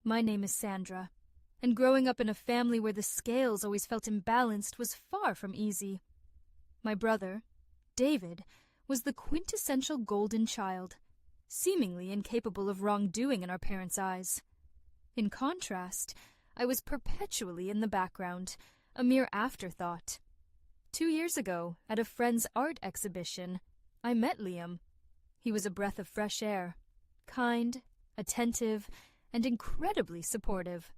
My name is Sandra, and growing up in a family where the scales always felt imbalanced was far from easy. My brother, David, was the quintessential golden child, seemingly incapable of wrongdoing in our parents' eyes. In contrast, I was perpetually in the background, a mere afterthought. 2 years ago, at a friend's art exhibition, I met Liam. He was a breath of fresh air, kind, attentive, and incredibly supportive.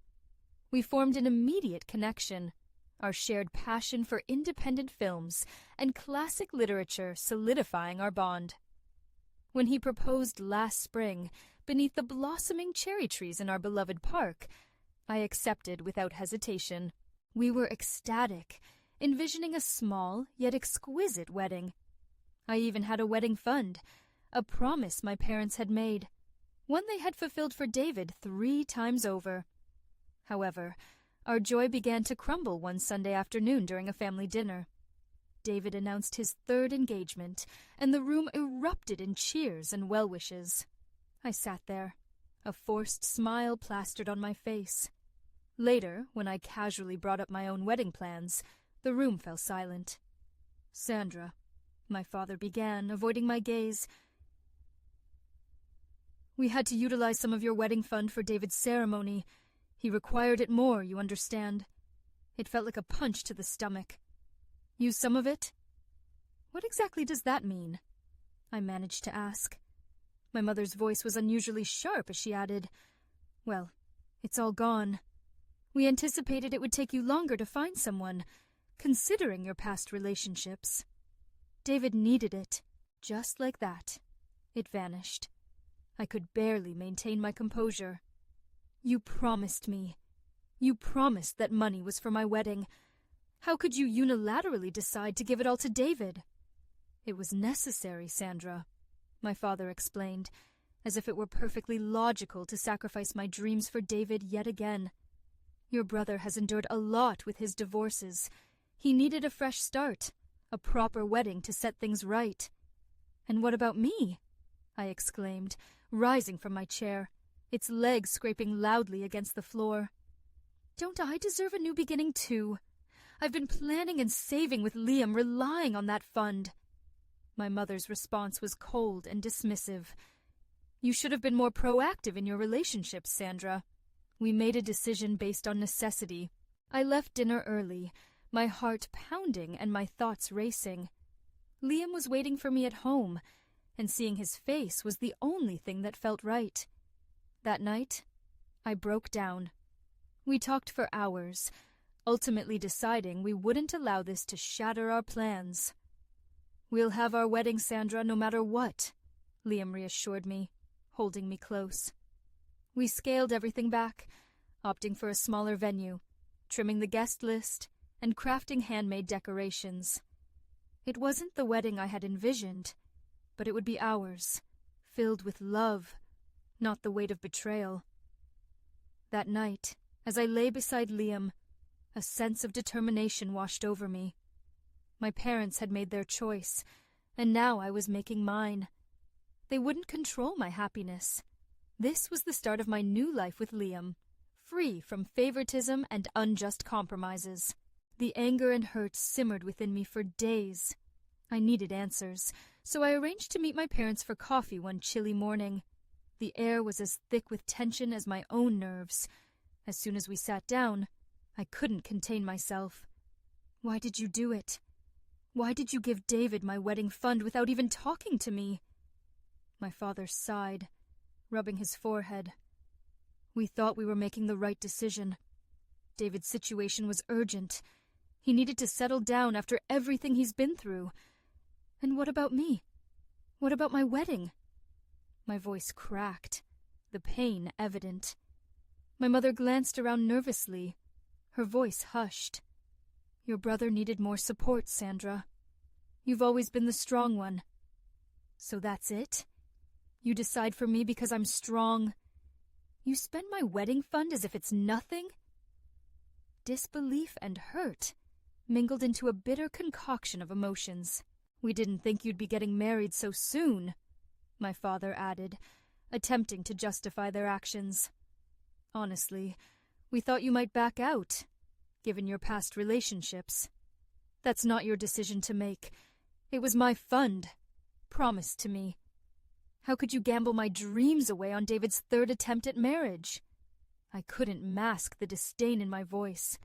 We formed an immediate connection, our shared passion for independent films and classic literature solidifying our bond. When he proposed last spring, beneath the blossoming cherry trees in our beloved park, I accepted without hesitation. We were ecstatic, envisioning a small yet exquisite wedding. I even had a wedding fund, a promise my parents had made, one they had fulfilled for David 3 times over. However, our joy began to crumble one Sunday afternoon during a family dinner. David announced his 3rd engagement, and the room erupted in cheers and well-wishes. I sat there, a forced smile plastered on my face. Later, when I casually brought up my own wedding plans, the room fell silent. "Sandra," my father began, avoiding my gaze, "we had to utilize some of your wedding fund for David's ceremony. He required it more, you understand. It felt like a punch to the stomach. Use some of it?" "What exactly does that mean?" I managed to ask. My mother's voice was unusually sharp as she added, "Well, it's all gone. We anticipated it would take you longer to find someone, considering your past relationships. David needed it, just like that. It vanished. I could barely maintain my composure. You promised me. You promised that money was for my wedding. How could you unilaterally decide to give it all to David?" "It was necessary, Sandra," my father explained, as if it were perfectly logical to sacrifice my dreams for David yet again. "Your brother has endured a lot with his divorces. He needed a fresh start, a proper wedding to set things right." "And what about me?" I exclaimed, rising from my chair, its legs scraping loudly against the floor. "Don't I deserve a new beginning too? I've been planning and saving with Liam, relying on that fund." My mother's response was cold and dismissive. "You should have been more proactive in your relationships, Sandra. We made a decision based on necessity." I left dinner early, my heart pounding and my thoughts racing. Liam was waiting for me at home, and seeing his face was the only thing that felt right. That night, I broke down. We talked for hours, ultimately deciding we wouldn't allow this to shatter our plans. "We'll have our wedding, Sandra, no matter what," Liam reassured me, holding me close. We scaled everything back, opting for a smaller venue, trimming the guest list, and crafting handmade decorations. It wasn't the wedding I had envisioned, but it would be ours, filled with love, not the weight of betrayal. That night, as I lay beside Liam, a sense of determination washed over me. My parents had made their choice, and now I was making mine. They wouldn't control my happiness. This was the start of my new life with Liam, free from favoritism and unjust compromises. The anger and hurt simmered within me for days. I needed answers, so I arranged to meet my parents for coffee one chilly morning. The air was as thick with tension as my own nerves. As soon as we sat down, I couldn't contain myself. "Why did you do it? Why did you give David my wedding fund without even talking to me?" My father sighed, rubbing his forehead. "We thought we were making the right decision. David's situation was urgent. He needed to settle down after everything he's been through. And what about me? What about my wedding?" My voice cracked, the pain evident. My mother glanced around nervously, her voice hushed. "Your brother needed more support, Sandra. You've always been the strong one. So that's it? You decide for me because I'm strong? You spend my wedding fund as if it's nothing?" Disbelief and hurt mingled into a bitter concoction of emotions. "We didn't think you'd be getting married so soon," my father added, attempting to justify their actions. Honestly, we thought you might back out, given your past relationships. That's not your decision to make. It was my fund, promised to me. How could you gamble my dreams away on David's third attempt at marriage? I couldn't mask the disdain in my voice.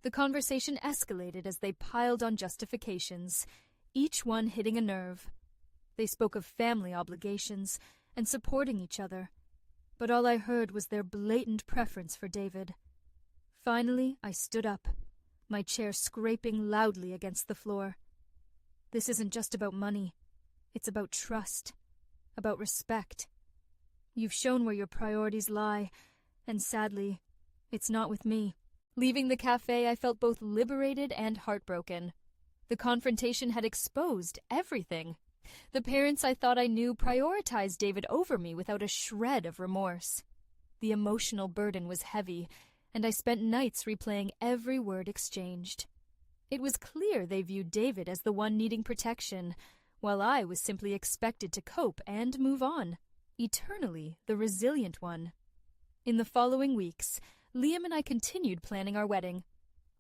The conversation escalated as they piled on justifications, each one hitting a nerve. They spoke of family obligations and supporting each other, but all I heard was their blatant preference for David. Finally, I stood up, my chair scraping loudly against the floor. This isn't just about money. It's about trust, about respect. You've shown where your priorities lie, and sadly, it's not with me. Leaving the cafe, I felt both liberated and heartbroken. The confrontation had exposed everything. The parents I thought I knew prioritized David over me without a shred of remorse. The emotional burden was heavy, and I spent nights replaying every word exchanged. It was clear they viewed David as the one needing protection, while I was simply expected to cope and move on, eternally the resilient one. In the following weeks, Liam and I continued planning our wedding.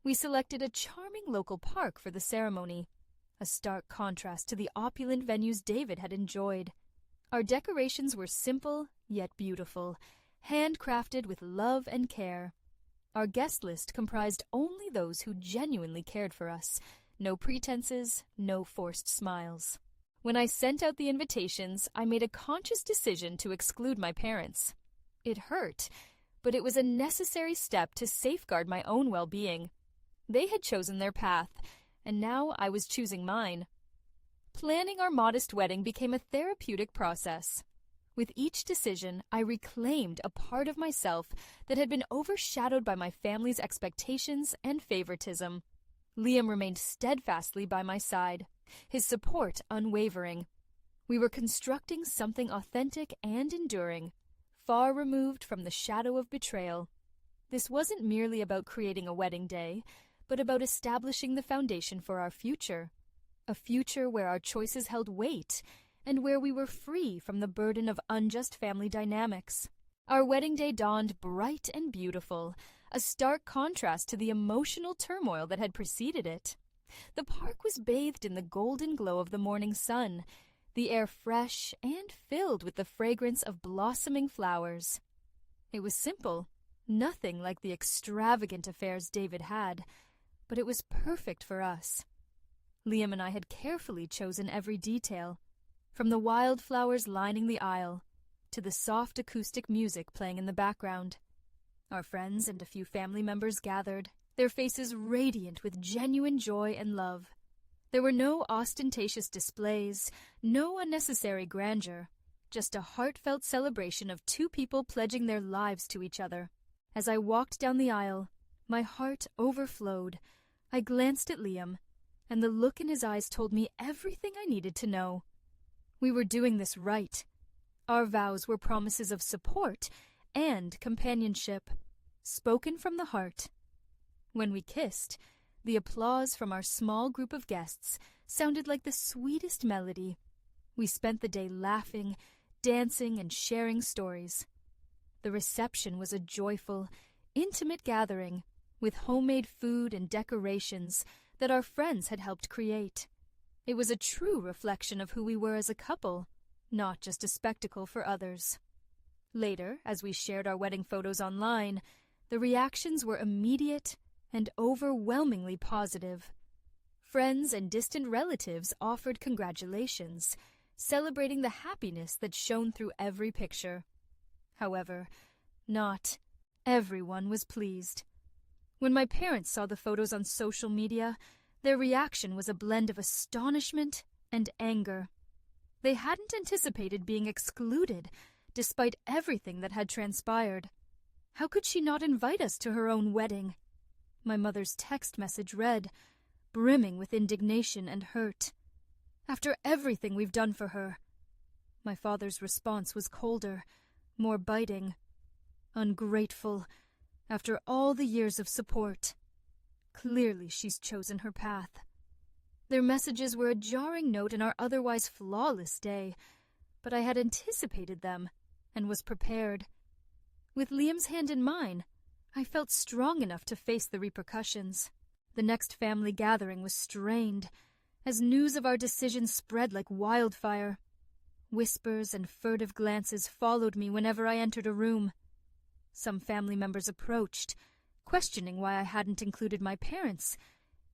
We selected a charming local park for the ceremony, a stark contrast to the opulent venues David had enjoyed. Our decorations were simple yet beautiful, handcrafted with love and care. Our guest list comprised only those who genuinely cared for us. No pretenses, no forced smiles. When I sent out the invitations, I made a conscious decision to exclude my parents. It hurt, but it was a necessary step to safeguard my own well-being. They had chosen their path, and now I was choosing mine. Planning our modest wedding became a therapeutic process. With each decision, I reclaimed a part of myself that had been overshadowed by my family's expectations and favoritism. Liam remained steadfastly by my side, his support unwavering. We were constructing something authentic and enduring, far removed from the shadow of betrayal. This wasn't merely about creating a wedding day, but about establishing the foundation for our future, a future where our choices held weight and where we were free from the burden of unjust family dynamics. Our wedding day dawned bright and beautiful, a stark contrast to the emotional turmoil that had preceded it. The park was bathed in the golden glow of the morning sun, the air fresh and filled with the fragrance of blossoming flowers. It was simple, nothing like the extravagant affairs David had, but it was perfect for us. Liam and I had carefully chosen every detail, from the wildflowers lining the aisle to the soft acoustic music playing in the background. Our friends and a few family members gathered, their faces radiant with genuine joy and love. There were no ostentatious displays, no unnecessary grandeur, just a heartfelt celebration of two people pledging their lives to each other. As I walked down the aisle, my heart overflowed. I glanced at Liam, and the look in his eyes told me everything I needed to know. We were doing this right. Our vows were promises of support and companionship, spoken from the heart. When we kissed, the applause from our small group of guests sounded like the sweetest melody. We spent the day laughing, dancing, and sharing stories. The reception was a joyful, intimate gathering, with homemade food and decorations that our friends had helped create. It was a true reflection of who we were as a couple, not just a spectacle for others. Later, as we shared our wedding photos online, the reactions were immediate and overwhelmingly positive. Friends and distant relatives offered congratulations, celebrating the happiness that shone through every picture. However, not everyone was pleased. When my parents saw the photos on social media, their reaction was a blend of astonishment and anger. They hadn't anticipated being excluded, despite everything that had transpired. How could she not invite us to her own wedding? My mother's text message read, brimming with indignation and hurt. After everything we've done for her. My father's response was colder, more biting. Ungrateful, after all the years of support. Clearly she's chosen her path. Their messages were a jarring note in our otherwise flawless day, but I had anticipated them and was prepared. With Liam's hand in mine, I felt strong enough to face the repercussions. The next family gathering was strained, as news of our decision spread like wildfire. Whispers and furtive glances followed me whenever I entered a room. Some family members approached, questioning why I hadn't included my parents,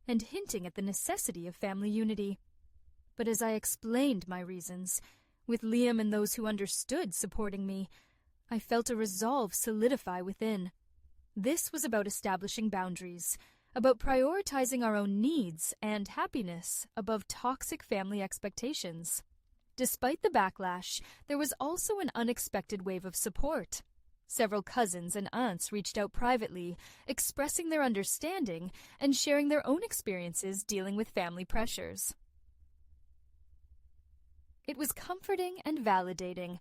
and hinting at the necessity of family unity. But as I explained my reasons, with Liam and those who understood supporting me, I felt a resolve solidify within. This was about establishing boundaries, about prioritizing our own needs and happiness above toxic family expectations. Despite the backlash, there was also an unexpected wave of support. Several cousins and aunts reached out privately, expressing their understanding and sharing their own experiences dealing with family pressures. It was comforting and validating,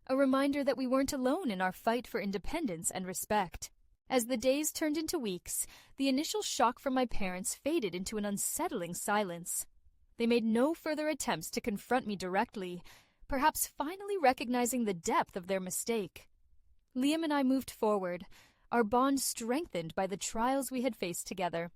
a reminder that we weren't alone in our fight for independence and respect. As the days turned into weeks, the initial shock from my parents faded into an unsettling silence. They made no further attempts to confront me directly, perhaps finally recognizing the depth of their mistake. Liam and I moved forward, our bond strengthened by the trials we had faced together.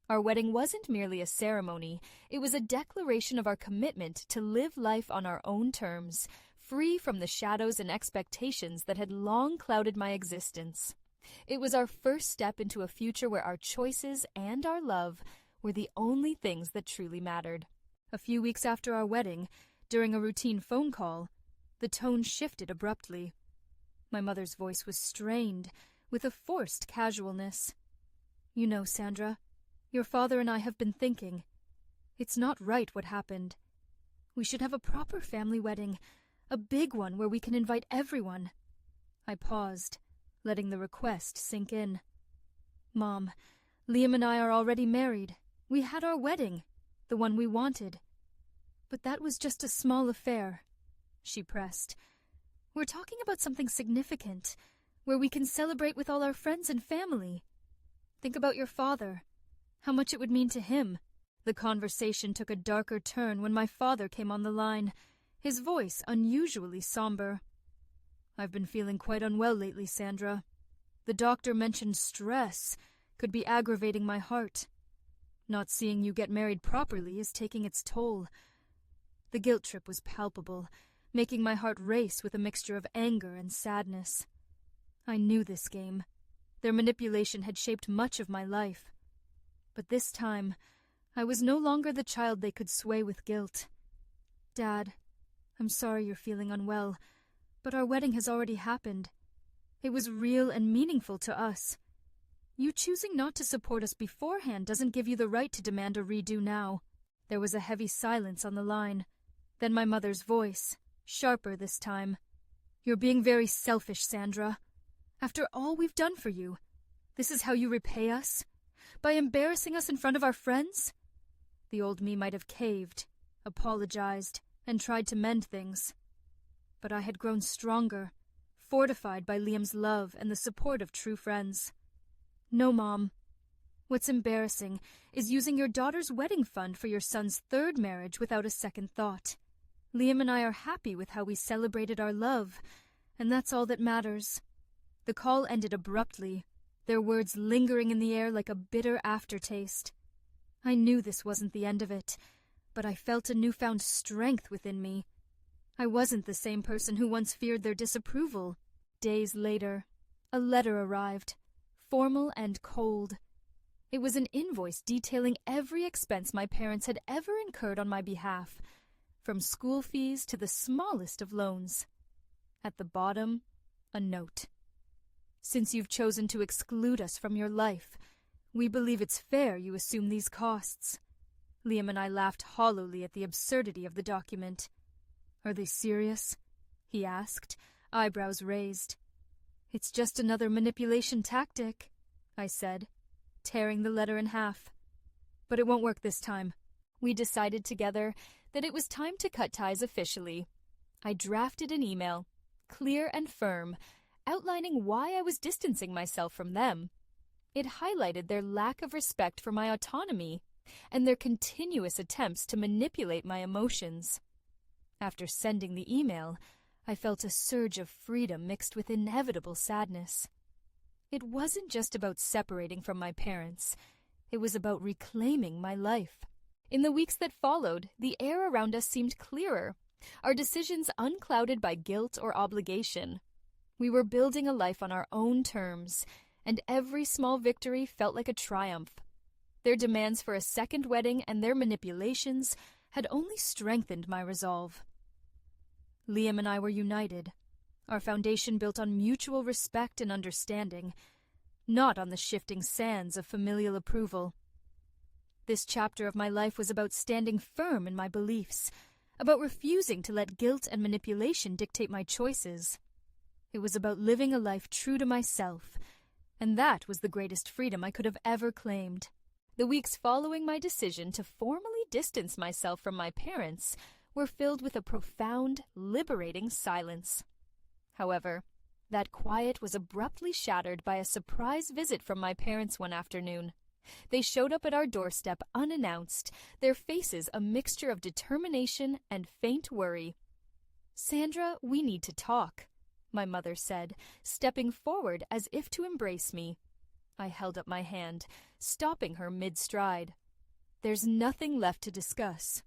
Our wedding wasn't merely a ceremony, it was a declaration of our commitment to live life on our own terms, free from the shadows and expectations that had long clouded my existence. It was our first step into a future where our choices and our love were the only things that truly mattered. A few weeks after our wedding, during a routine phone call, the tone shifted abruptly. My mother's voice was strained, with a forced casualness. "You know, Sandra, your father and I have been thinking. It's not right what happened. We should have a proper family wedding, a big one where we can invite everyone." I paused, letting the request sink in. "Mom, Liam and I are already married. We had our wedding, the one we wanted. But that was just a small affair," she pressed. "We're talking about something significant, where we can celebrate with all our friends and family. Think about your father, how much it would mean to him." The conversation took a darker turn when my father came on the line, his voice unusually somber. "I've been feeling quite unwell lately, Sandra. The doctor mentioned stress could be aggravating my heart. Not seeing you get married properly is taking its toll." The guilt trip was palpable, making my heart race with a mixture of anger and sadness. I knew this game. Their manipulation had shaped much of my life. But this time, I was no longer the child they could sway with guilt. "Dad, I'm sorry you're feeling unwell, but our wedding has already happened. It was real and meaningful to us. You choosing not to support us beforehand doesn't give you the right to demand a redo now." There was a heavy silence on the line. Then my mother's voice, sharper this time. "You're being very selfish, Sandra. After all we've done for you, this is how you repay us? By embarrassing us in front of our friends?" The old me might have caved, apologized, and tried to mend things. But I had grown stronger, fortified by Liam's love and the support of true friends. "No, Mom. What's embarrassing is using your daughter's wedding fund for your son's third marriage without a second thought. Liam and I are happy with how we celebrated our love, and that's all that matters." The call ended abruptly, their words lingering in the air like a bitter aftertaste. I knew this wasn't the end of it, but I felt a newfound strength within me. I wasn't the same person who once feared their disapproval. Days later, a letter arrived, formal and cold. It was an invoice detailing every expense my parents had ever incurred on my behalf, from school fees to the smallest of loans. At the bottom, a note. "Since you've chosen to exclude us from your life, we believe it's fair you assume these costs." Liam and I laughed hollowly at the absurdity of the document. "Are they serious?" he asked, eyebrows raised. "It's just another manipulation tactic," I said, tearing the letter in half. "But it won't work this time." We decided together that it was time to cut ties officially. I drafted an email, clear and firm, outlining why I was distancing myself from them. It highlighted their lack of respect for my autonomy and their continuous attempts to manipulate my emotions. After sending the email, I felt a surge of freedom mixed with inevitable sadness. It wasn't just about separating from my parents. It was about reclaiming my life. In the weeks that followed, the air around us seemed clearer, our decisions unclouded by guilt or obligation. We were building a life on our own terms, and every small victory felt like a triumph. Their demands for a second wedding and their manipulations had only strengthened my resolve. Liam and I were united, our foundation built on mutual respect and understanding, not on the shifting sands of familial approval. This chapter of my life was about standing firm in my beliefs, about refusing to let guilt and manipulation dictate my choices. It was about living a life true to myself, and that was the greatest freedom I could have ever claimed. The weeks following my decision to formally distance myself from my parents were filled with a profound, liberating silence. However, that quiet was abruptly shattered by a surprise visit from my parents one afternoon. They showed up at our doorstep unannounced, their faces a mixture of determination and faint worry. "Sandra, we need to talk," my mother said, stepping forward as if to embrace me. I held up my hand, stopping her mid-stride. "There's nothing left to discuss,"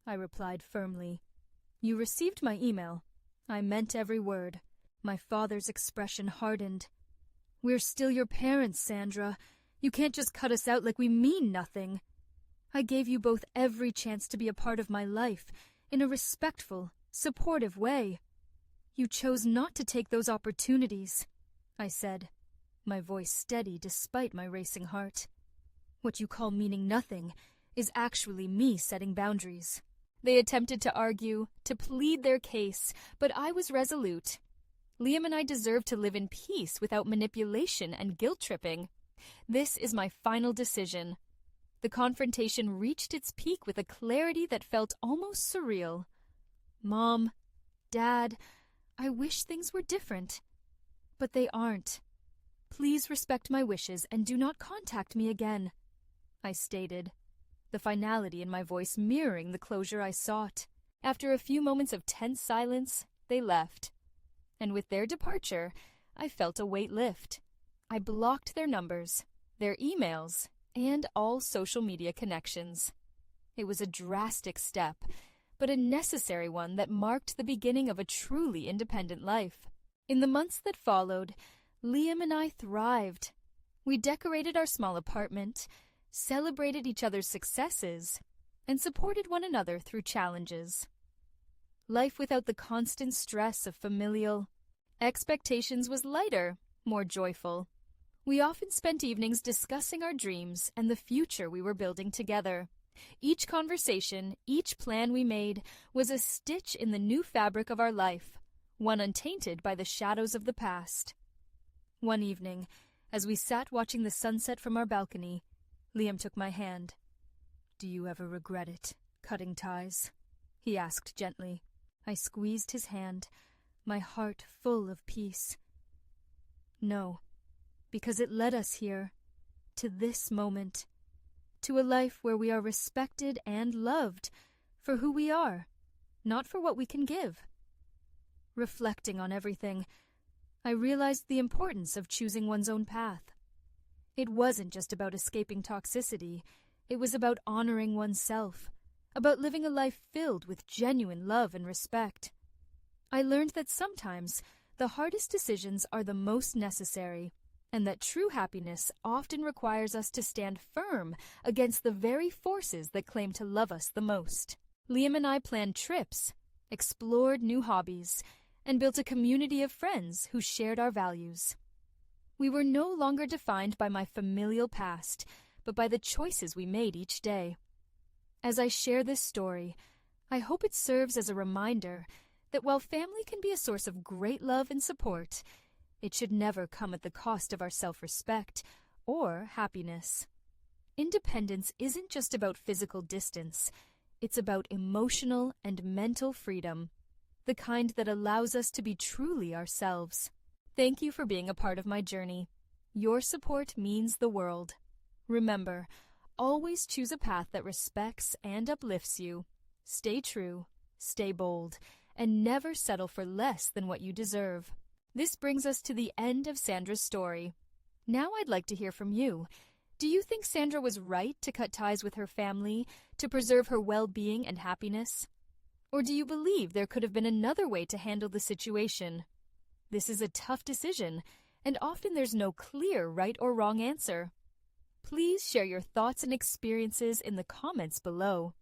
I replied firmly. "You received my email." I meant every word. My father's expression hardened. "We're still your parents, Sandra. You can't just cut us out like we mean nothing. I gave you both every chance to be a part of my life, in a respectful, supportive way. You chose not to take those opportunities," I said, my voice steady despite my racing heart. "What you call meaning nothing is actually me setting boundaries." They attempted to argue, to plead their case, but I was resolute. Liam and I deserve to live in peace without manipulation and guilt-tripping. This is my final decision. The confrontation reached its peak with a clarity that felt almost surreal. "Mom, Dad, I wish things were different. But they aren't. Please respect my wishes and do not contact me again," I stated, the finality in my voice mirroring the closure I sought. After a few moments of tense silence, they left. And with their departure, I felt a weight lift. I blocked their numbers, their emails, and all social media connections. It was a drastic step, but a necessary one that marked the beginning of a truly independent life. In the months that followed, Liam and I thrived. We decorated our small apartment, celebrated each other's successes, and supported one another through challenges. Life without the constant stress of familial expectations was lighter, more joyful. We often spent evenings discussing our dreams and the future we were building together. Each conversation, each plan we made, was a stitch in the new fabric of our life, one untainted by the shadows of the past. One evening, as we sat watching the sunset from our balcony, Liam took my hand. "Do you ever regret it, cutting ties?" he asked gently. I squeezed his hand, my heart full of peace. "No, because it led us here, to this moment, to a life where we are respected and loved for who we are, not for what we can give." Reflecting on everything, I realized the importance of choosing one's own path. It wasn't just about escaping toxicity, it was about honoring oneself, about living a life filled with genuine love and respect. I learned that sometimes the hardest decisions are the most necessary, and that true happiness often requires us to stand firm against the very forces that claim to love us the most. Liam and I planned trips, explored new hobbies, and built a community of friends who shared our values. We were no longer defined by my familial past, but by the choices we made each day. As I share this story, I hope it serves as a reminder that while family can be a source of great love and support, it should never come at the cost of our self-respect or happiness. Independence isn't just about physical distance, it's about emotional and mental freedom, the kind that allows us to be truly ourselves. Thank you for being a part of my journey. Your support means the world. Remember, always choose a path that respects and uplifts you. Stay true, stay bold, and never settle for less than what you deserve. This brings us to the end of Sandra's story. Now I'd like to hear from you. Do you think Sandra was right to cut ties with her family to preserve her well-being and happiness? Or do you believe there could have been another way to handle the situation? This is a tough decision, and often there's no clear right or wrong answer. Please share your thoughts and experiences in the comments below.